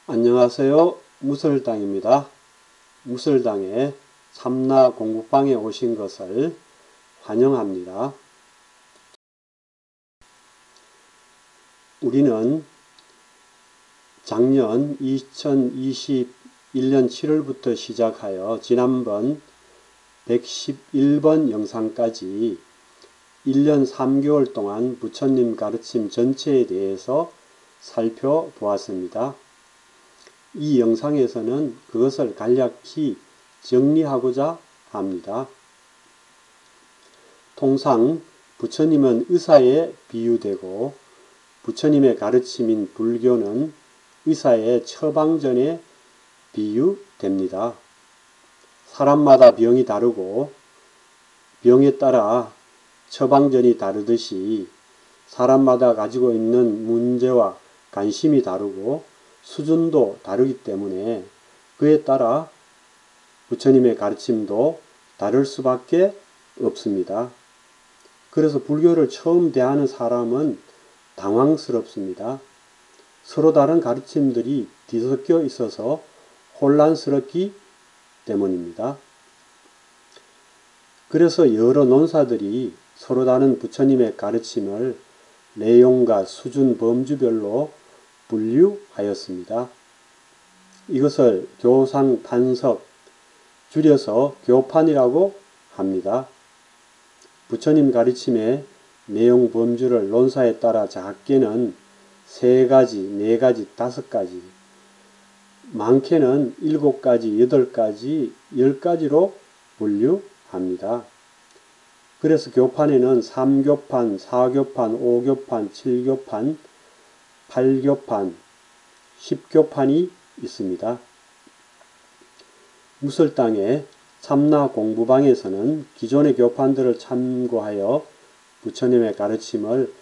안녕하세요. 무설당입니다. 무설당의 참나 공부방에 오신 것을 환영합니다. 우리는 작년 2021년 7월부터 시작하여 지난번 111번 영상까지 1년 3개월 동안 부처님 가르침 전체에 대해서 살펴보았습니다. 이 영상에서는 그것을 간략히 정리하고자 합니다. 통상 부처님은 의사에 비유되고 부처님의 가르침인 불교는 의사의 처방전에 비유됩니다. 사람마다 병이 다르고 병에 따라 처방전이 다르듯이 사람마다 가지고 있는 문제와 관심이 다르고 수준도 다르기 때문에 그에 따라 부처님의 가르침도 다를 수밖에 없습니다. 그래서 불교를 처음 대하는 사람은 당황스럽습니다. 서로 다른 가르침들이 뒤섞여 있어서 혼란스럽기 때문입니다. 그래서 여러 논사들이 서로 다른 부처님의 가르침을 내용과 수준 범주별로 분류하였습니다. 이것을 교상 판석, 줄여서 교판이라고 합니다. 부처님 가르침의 내용 범주를 논사에 따라 작게는 3가지, 4가지, 5가지, 많게는 7가지, 8가지, 10가지로 분류합니다. 그래서 교판에는 3교판, 4교판, 5교판, 7교판, 8교판, 10교판이 있습니다. 무설당의 참나 공부방에서는 기존의 교판들을 참고하여 부처님의 가르침을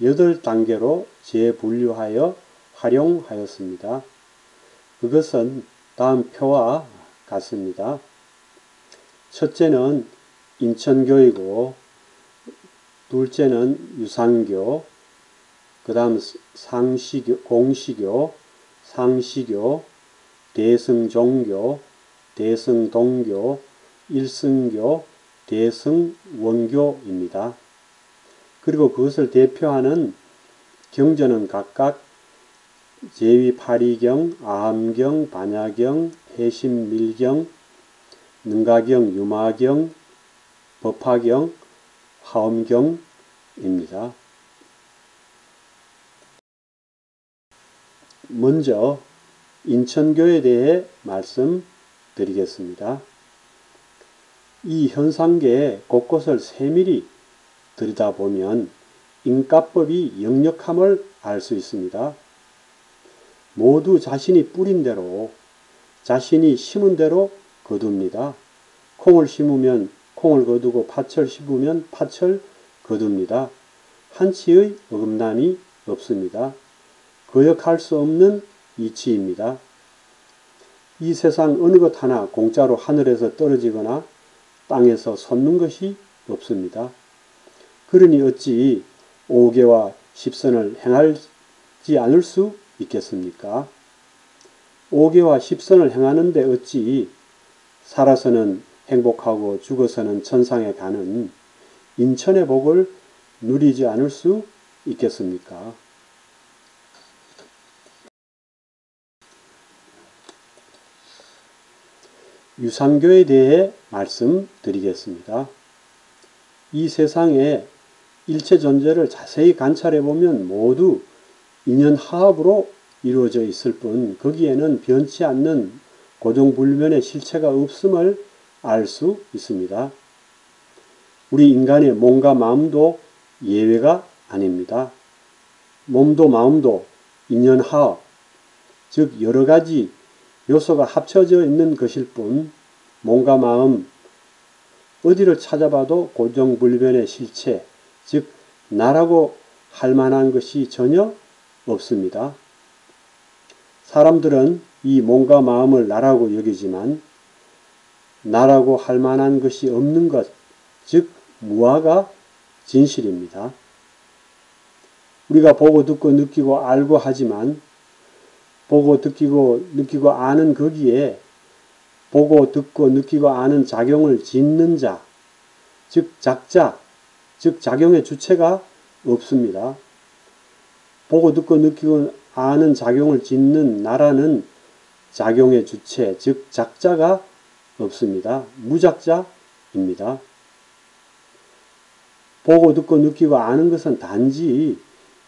8단계로 재분류하여 활용하였습니다. 그것은 다음 표와 같습니다. 첫째는 인천교이고 둘째는 유상교, 그 다음 공시교, 상시교, 대승종교, 대승동교, 일승교, 대승원교입니다. 그리고 그것을 대표하는 경전은 각각 제위파리경, 아함경, 반야경, 해심밀경, 능가경, 유마경, 법화경, 화엄경입니다. 먼저 인천교에 대해 말씀드리겠습니다. 이 현상계의 곳곳을 세밀히 들여다보면 인가법이 역력함을 알 수 있습니다. 모두 자신이 뿌린 대로, 자신이 심은 대로 거둡니다. 콩을 심으면 콩을 거두고 팥을 심으면 팥을 거둡니다. 한치의 어긋남이 없습니다. 거역할 수 없는 이치입니다. 이 세상 어느 것 하나 공짜로 하늘에서 떨어지거나 땅에서 솟는 것이 없습니다. 그러니 어찌 5계와 10선을 행하지 않을 수 있겠습니까? 5계와 10선을 행하는데 어찌 살아서는 행복하고 죽어서는 천상에 가는 인천의 복을 누리지 않을 수 있겠습니까? 유상교에 대해 말씀드리겠습니다. 이 세상에 일체 존재를 자세히 관찰해보면 모두 인연화합으로 이루어져 있을 뿐 거기에는 변치 않는 고정불변의 실체가 없음을 알 수 있습니다. 우리 인간의 몸과 마음도 예외가 아닙니다. 몸도 마음도 인연화합, 즉 여러 가지 요소가 합쳐져 있는 것일 뿐 몸과 마음 어디를 찾아봐도 고정불변의 실체, 즉 나라고 할 만한 것이 전혀 없습니다. 사람들은 이 몸과 마음을 나라고 여기지만 나라고 할 만한 것이 없는 것, 즉 무아가 진실입니다. 우리가 보고 듣고 느끼고 알고 하지만 보고 듣기고 느끼고 아는 거기에 보고 듣고 느끼고 아는 작용을 짓는 자, 즉 작자, 즉 작용의 주체가 없습니다. 보고 듣고 느끼고 아는 작용을 짓는 나라는 작용의 주체, 즉 작자가 없습니다. 무작자입니다. 보고 듣고 느끼고 아는 것은 단지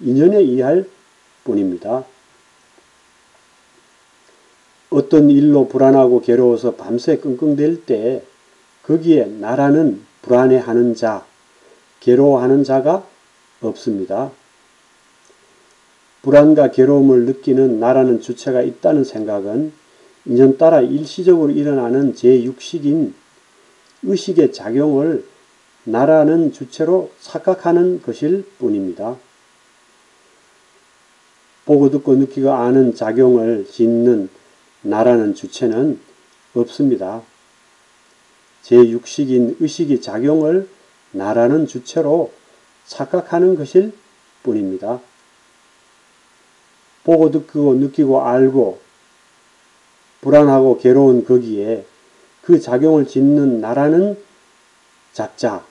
인연에 의할 뿐입니다. 어떤 일로 불안하고 괴로워서 밤새 끙끙댈 때 거기에 나라는 불안해하는 자, 괴로워하는 자가 없습니다. 불안과 괴로움을 느끼는 나라는 주체가 있다는 생각은 인연 따라 일시적으로 일어나는 제6식인 의식의 작용을 나라는 주체로 착각하는 것일 뿐입니다. 보고 듣고 느끼고 아는 작용을 짓는 나라는 주체는 없습니다. 제6식인 의식의 작용을 나라는 주체로 착각하는 것일 뿐입니다. 보고 듣고 느끼고 알고 불안하고 괴로운 거기에 그 작용을 짓는 나라는 작자,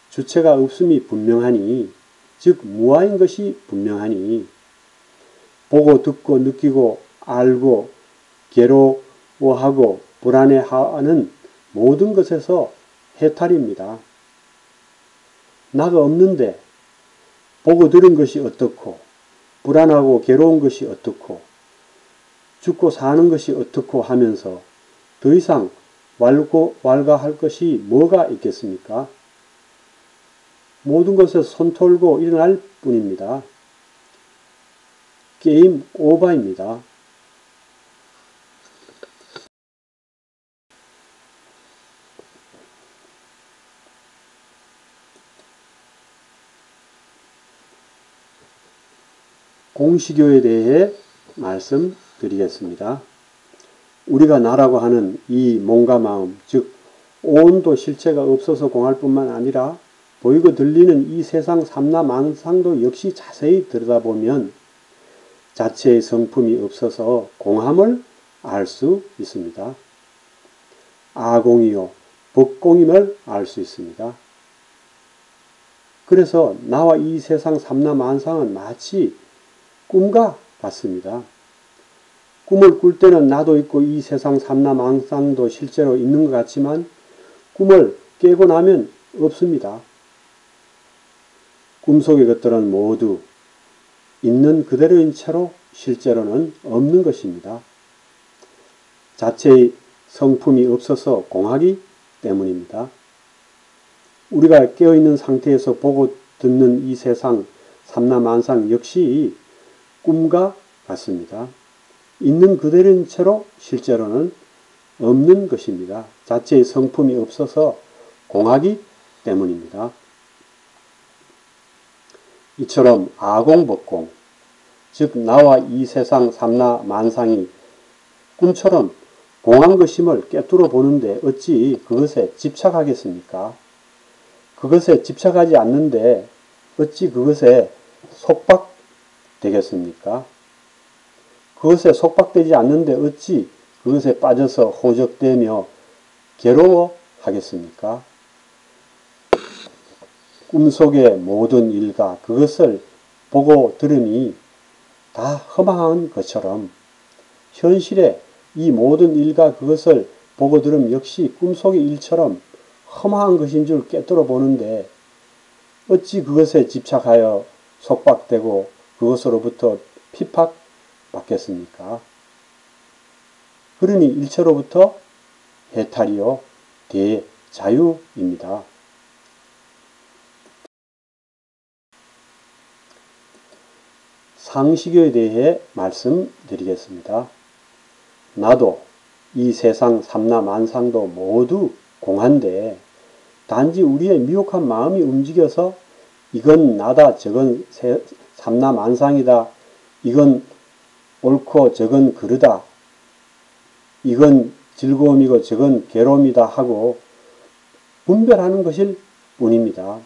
주체가 없음이 분명하니, 즉 무아인 것이 분명하니 보고 듣고 느끼고 알고 괴로워하고 불안해하는 모든 것에서 해탈입니다. 나가 없는데 보고 들은 것이 어떻고 불안하고 괴로운 것이 어떻고 죽고 사는 것이 어떻고 하면서 더 이상 왈가할 것이 뭐가 있겠습니까? 모든 것에 손 털고 일어날 뿐입니다. 게임 오버입니다. 공시교에 대해 말씀드리겠습니다. 우리가 나라고 하는 이 몸과 마음, 즉 오온도 실체가 없어서 공할 뿐만 아니라 보이고 들리는 이 세상 삼라 만상도 역시 자세히 들여다보면 자체의 성품이 없어서 공함을 알 수 있습니다. 아공이요 법공임을 알 수 있습니다. 그래서 나와 이 세상 삼라 만상은 마치 꿈과 같습니다. 꿈을 꿀 때는 나도 있고 이 세상 삼라 만상도 실제로 있는 것 같지만 꿈을 깨고 나면 없습니다. 꿈속의 것들은 모두 있는 그대로인 채로 실제로는 없는 것입니다. 자체의 성품이 없어서 공하기 때문입니다. 우리가 깨어있는 상태에서 보고 듣는 이 세상 삼라만상 역시 꿈과 같습니다. 있는 그대로인 채로 실제로는 없는 것입니다. 자체의 성품이 없어서 공하기 때문입니다. 이처럼 아공법공, 즉 나와 이 세상 삼라 만상이 꿈처럼 공한 것임을 꿰뚫어 보는데 어찌 그것에 집착하겠습니까? 그것에 집착하지 않는데 어찌 그것에 속박되겠습니까? 그것에 속박되지 않는데 어찌 그것에 빠져서 호적되며 괴로워하겠습니까? 꿈속의 모든 일과 그것을 보고 들으니 다 허망한 것처럼 현실의 이 모든 일과 그것을 보고 들음 역시 꿈속의 일처럼 허망한 것인 줄 꿰뚫어 보는데 어찌 그것에 집착하여 속박되고 그것으로부터 핍박받겠습니까? 그러니 일체로부터 해탈이요 대자유입니다. 상식에 대해 말씀드리겠습니다. 나도 이 세상 삼라 만상도 모두 공한데 단지 우리의 미혹한 마음이 움직여서 이건 나다 저건 삼라 만상이다 이건 옳고 저건 그르다 이건 즐거움이고 저건 괴로움이다 하고 분별하는 것일 뿐입니다.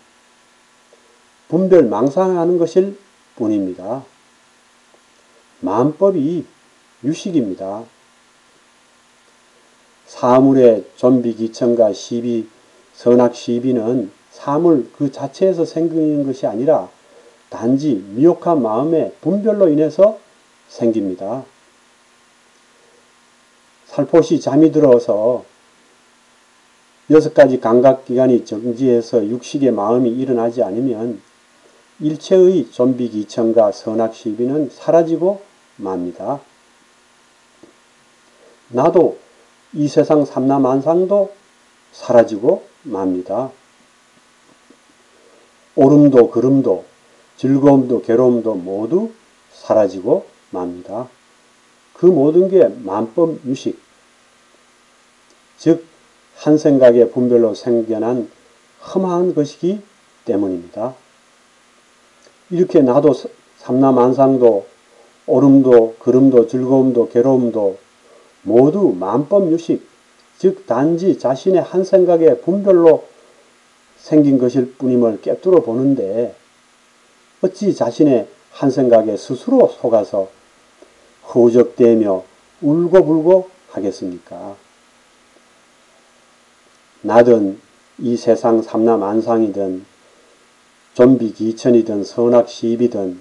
분별 망상하는 것일 뿐입니다. 마음법이 유식입니다. 사물의 존비 기천과 시비, 선악 시비는 사물 그 자체에서 생기는 것이 아니라 단지 미혹한 마음의 분별로 인해서 생깁니다. 살포시 잠이 들어서 6가지 감각기관이 정지해서 육식의 마음이 일어나지 않으면 일체의 존비 기천과 선악 시비는 사라지고 맙니다. 나도 이 세상 삼라만상도 사라지고 맙니다. 오름도 그름도 즐거움도 괴로움도 모두 사라지고 맙니다. 그 모든 게 만법유식, 즉 한 생각의 분별로 생겨난 험한 것이기 때문입니다. 이렇게 나도 삼라만상도 오름도 그름도 즐거움도 괴로움도 모두 만법유식, 즉 단지 자신의 한 생각의 분별로 생긴 것일 뿐임을 깨뜨려 보는데 어찌 자신의 한 생각에 스스로 속아서 허우적대며 울고불고 하겠습니까? 나든 이 세상 삼라만상이든 존비 기천이든 선악 시비든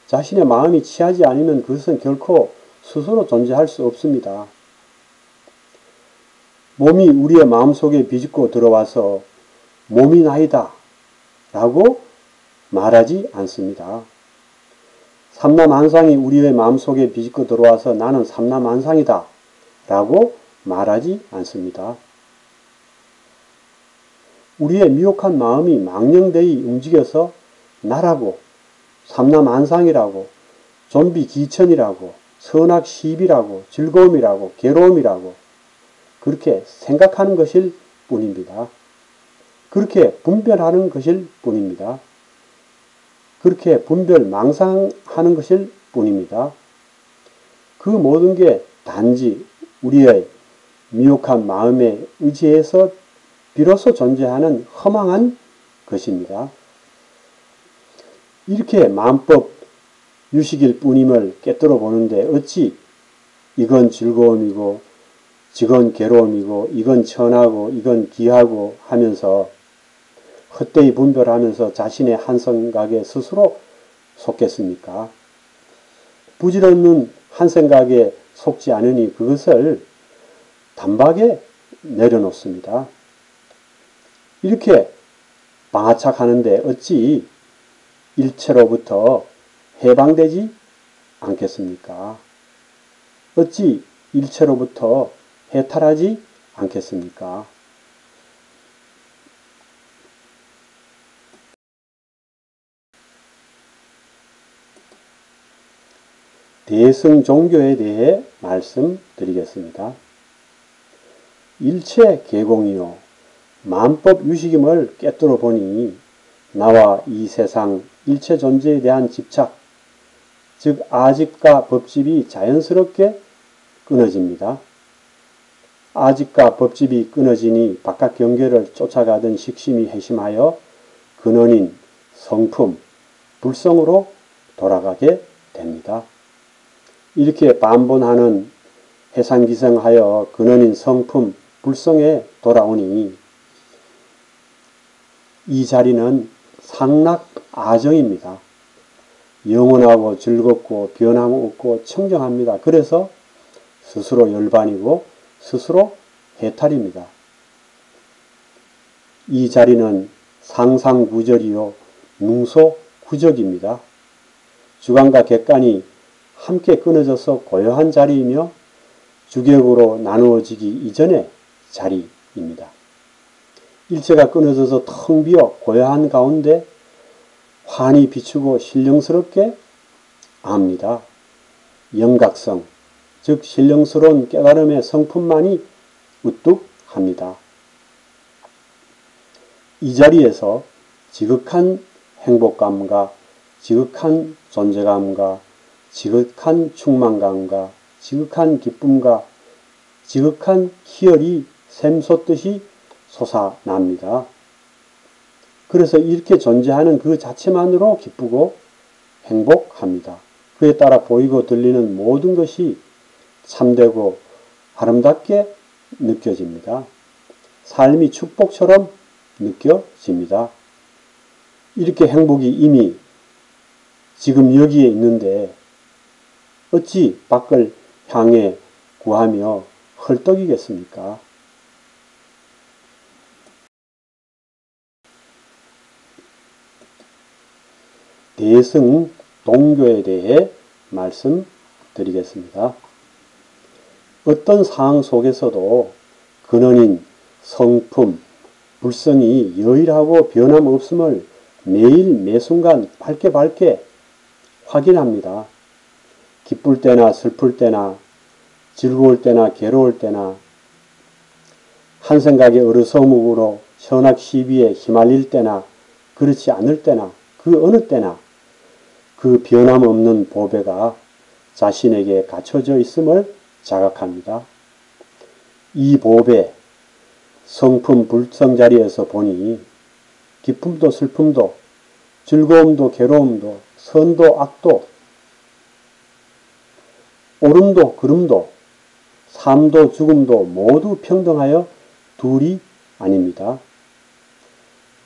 자신의 마음이 취하지 않으면 그것은 결코 스스로 존재할 수 없습니다. 몸이 우리의 마음속에 비집고 들어와서 몸이 나이다 라고 말하지 않습니다. 삼라만상이 우리의 마음속에 비집고 들어와서 나는 삼라만상이다 라고 말하지 않습니다. 우리의 미혹한 마음이 망령되이 움직여서 나라고 삼라만상이라고 존비 기천이라고 선악 시비라고 즐거움이라고 괴로움이라고 그렇게 생각하는 것일 뿐입니다. 그렇게 분별하는 것일 뿐입니다. 그렇게 분별 망상하는 것일 뿐입니다. 그 모든 게 단지 우리의 미혹한 마음에 의지해서 비로소 존재하는 허망한 것입니다. 이렇게 만법 유식일 뿐임을 깨뜨려 보는데 어찌 이건 즐거움이고 저건 괴로움이고 이건 천하고 이건 기하고 하면서 헛되이 분별하면서 자신의 한 생각에 스스로 속겠습니까? 부질없는 한 생각에 속지 않으니 그것을 단박에 내려놓습니다. 이렇게 방아착하는데 어찌 일체로부터 해방되지 않겠습니까? 어찌 일체로부터 해탈하지 않겠습니까? 대승 종교에 대해 말씀드리겠습니다. 일체 개공이요 만법 유식임을 깨뜨려 보니 나와 이 세상 일체 존재에 대한 집착, 즉 아집과 법집이 자연스럽게 끊어집니다. 아집과 법집이 끊어지니 바깥 경계를 쫓아가던 식심이 회심하여 근원인 성품, 불성으로 돌아가게 됩니다. 이렇게 반본하는 해상기성하여 근원인 성품, 불성에 돌아오니 이 자리는 상락 아정입니다. 영원하고 즐겁고 변함없고 청정합니다. 그래서 스스로 열반이고 스스로 해탈입니다. 이 자리는 상상구절이요 뭉소구적입니다. 주간과 객간이 함께 끊어져서 고요한 자리이며 주격으로 나누어지기 이전의 자리입니다. 일체가 끊어져서 텅 비어 고요한 가운데 환히 비추고 신령스럽게 압니다. 영각성, 즉 신령스러운 깨달음의 성품만이 우뚝합니다. 이 자리에서 지극한 행복감과 지극한 존재감과 지극한 충만감과 지극한 기쁨과 지극한 희열이 샘솟듯이 솟아납니다. 그래서 이렇게 존재하는 그 자체만으로 기쁘고 행복합니다. 그에 따라 보이고 들리는 모든 것이 참되고 아름답게 느껴집니다. 삶이 축복처럼 느껴집니다. 이렇게 행복이 이미 지금 여기에 있는데 어찌 밖을 향해 구하며 헐떡이겠습니까? 대승 동교에 대해 말씀드리겠습니다. 어떤 상황 속에서도 근원인 성품, 불성이 여일하고 변함없음을 매일 매순간 밝게 확인합니다. 기쁠 때나 슬플 때나 즐거울 때나 괴로울 때나 한 생각에 어리석음으로 현악 시비에 휘말릴 때나 그렇지 않을 때나 그 어느 때나 그 변함없는 보배가 자신에게 갖춰져 있음을 자각합니다. 이 보배, 성품 불성 자리에서 보니 기쁨도 슬픔도 즐거움도 괴로움도 선도 악도 옳음도 그름도 삶도 죽음도 모두 평등하여 둘이 아닙니다.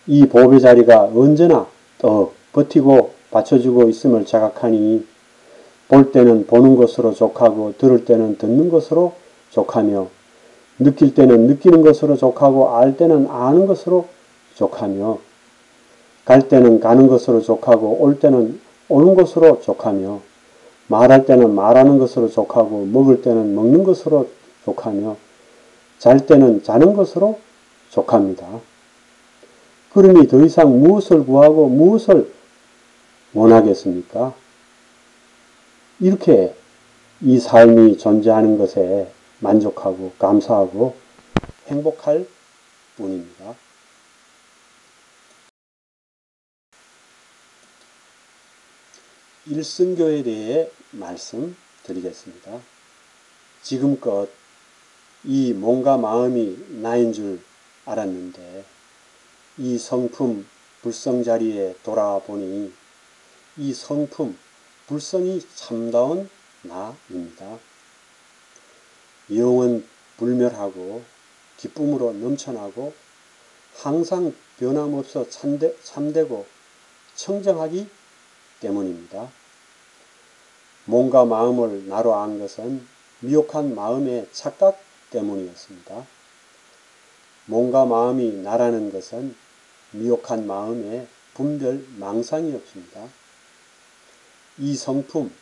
이 보배 자리가 언제나 떡 버티고 받쳐주고 있음을 자각하니 볼 때는 보는 것으로 족하고 들을 때는 듣는 것으로 족하며 느낄 때는 느끼는 것으로 족하고 알 때는 아는 것으로 족하며 갈 때는 가는 것으로 족하고 올 때는 오는 것으로 족하며 말할 때는 말하는 것으로 족하고 먹을 때는 먹는 것으로 족하며 잘 때는 자는 것으로 족합니다. 그러니 더 이상 무엇을 구하고 무엇을 원하겠습니까? 이렇게 이 삶이 존재하는 것에 만족하고 감사하고 행복할 뿐입니다. 일승교에 대해 말씀드리겠습니다. 지금껏 이 몸과 마음이 나인 줄 알았는데 이 성품 불성 자리에 돌아보니 이 성품 불성이 참다운 나입니다. 영은 불멸하고 기쁨으로 넘쳐나고 항상 변함없어 참되고 청정하기 때문입니다. 몸과 마음을 나로 안 것은 미혹한 마음의 착각 때문이었습니다. 몸과 마음이 나라는 것은 미혹한 마음의 분별 망상이었습니다. 이 성품,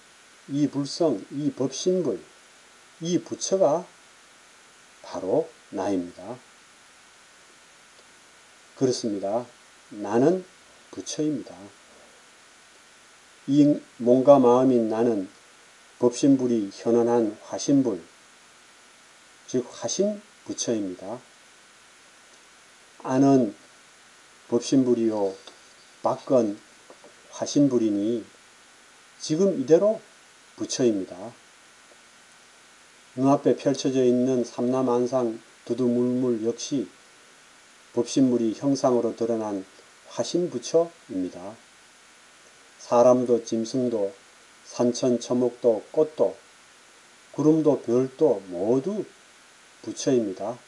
이 불성, 이 법신불, 이 부처가 바로 나입니다. 그렇습니다. 나는 부처입니다. 이 몸과 마음인 나는 법신불이 현원한 화신불, 즉 화신 부처입니다. 안은 법신불이요 밖은 화신불이니 지금 이대로 부처입니다. 눈앞에 펼쳐져 있는 삼라만상 두두물물 역시 법신물이 형상으로 드러난 화신부처입니다. 사람도 짐승도 산천 처목도 꽃도 구름도 별도 모두 부처입니다.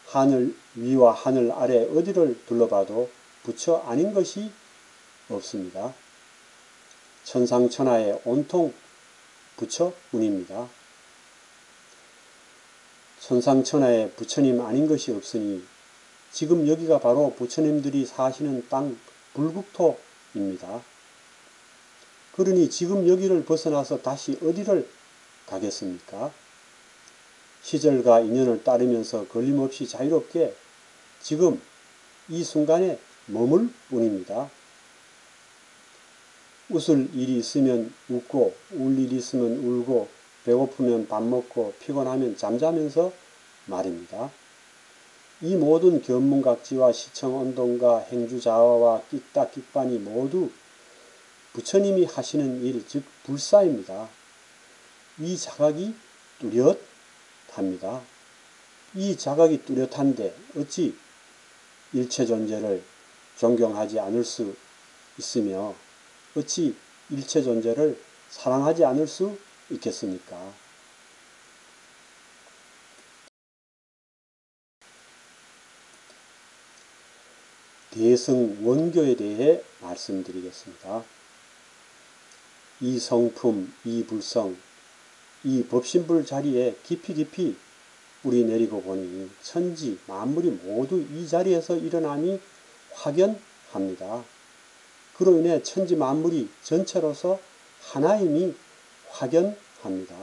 하늘 위와 하늘 아래 어디를 둘러봐도 부처 아닌 것이 없습니다. 천상천하에 온통 부처뿐입니다. 천상천하에 부처님 아닌 것이 없으니 지금 여기가 바로 부처님들이 사시는 땅 불국토입니다. 그러니 지금 여기를 벗어나서 다시 어디를 가겠습니까? 시절과 인연을 따르면서 걸림없이 자유롭게 지금 이 순간에 머물 뿐입니다. 웃을 일이 있으면 웃고 울 일이 있으면 울고 배고프면 밥 먹고 피곤하면 잠자면서 말입니다. 이 모든 견문각지와 시청언동과 행주자화와 끽다끽반이 모두 부처님이 하시는 일, 즉 불사입니다. 이 자각이 뚜렷합니다. 이 자각이 뚜렷한데 어찌 일체 존재를 존경하지 않을 수 있으며 어찌 일체 존재를 사랑하지 않을 수 있겠습니까? 대승 원교에 대해 말씀드리겠습니다. 이 성품, 이 불성, 이 법신불 자리에 깊이 우리 내리고 보니 천지 만물이 모두 이 자리에서 일어남이 확연합니다. 그로 인해 천지 만물이 전체로서 하나임이 확연합니다.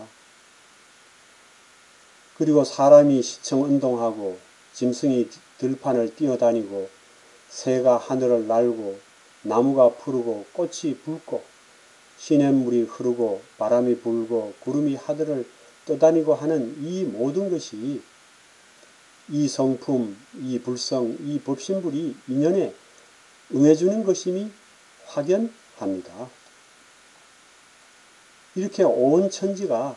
그리고 사람이 시청 운동하고 짐승이 들판을 뛰어다니고 새가 하늘을 날고 나무가 푸르고 꽃이 붉고 시냇물이 흐르고 바람이 불고 구름이 하늘을 떠다니고 하는 이 모든 것이 이 성품, 이 불성, 이 법신불이 인연에 응해주는 것임이 확연합니다. 이렇게 온 천지가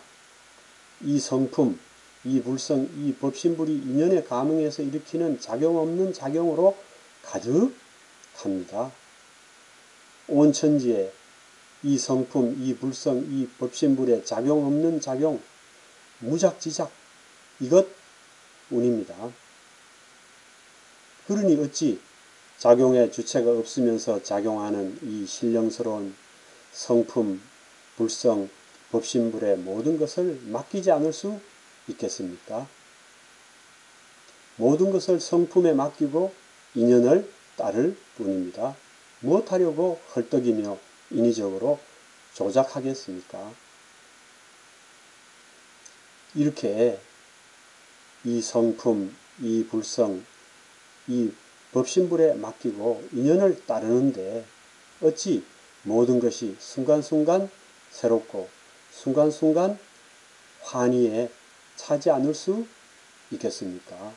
이 성품, 이 불성, 이 법신불이 인연에 감응해서 일으키는 작용 없는 작용으로 가득합니다. 온 천지에 이 성품, 이 불성, 이 법신불의 작용 없는 작용, 무작지작 이것 운입니다. 그러니 어찌 작용의 주체가 없으면서 작용하는 이 신령스러운 성품, 불성, 법신불의 모든 것을 맡기지 않을 수 있겠습니까? 모든 것을 성품에 맡기고 인연을 따를 뿐입니다. 무엇하려고 헐떡이며 인위적으로 조작하겠습니까? 이렇게 이 성품, 이 불성, 이 법신불에 맡기고 인연을 따르는데 어찌 모든 것이 순간순간 새롭고 순간순간 환희에 차지 않을 수 있겠습니까?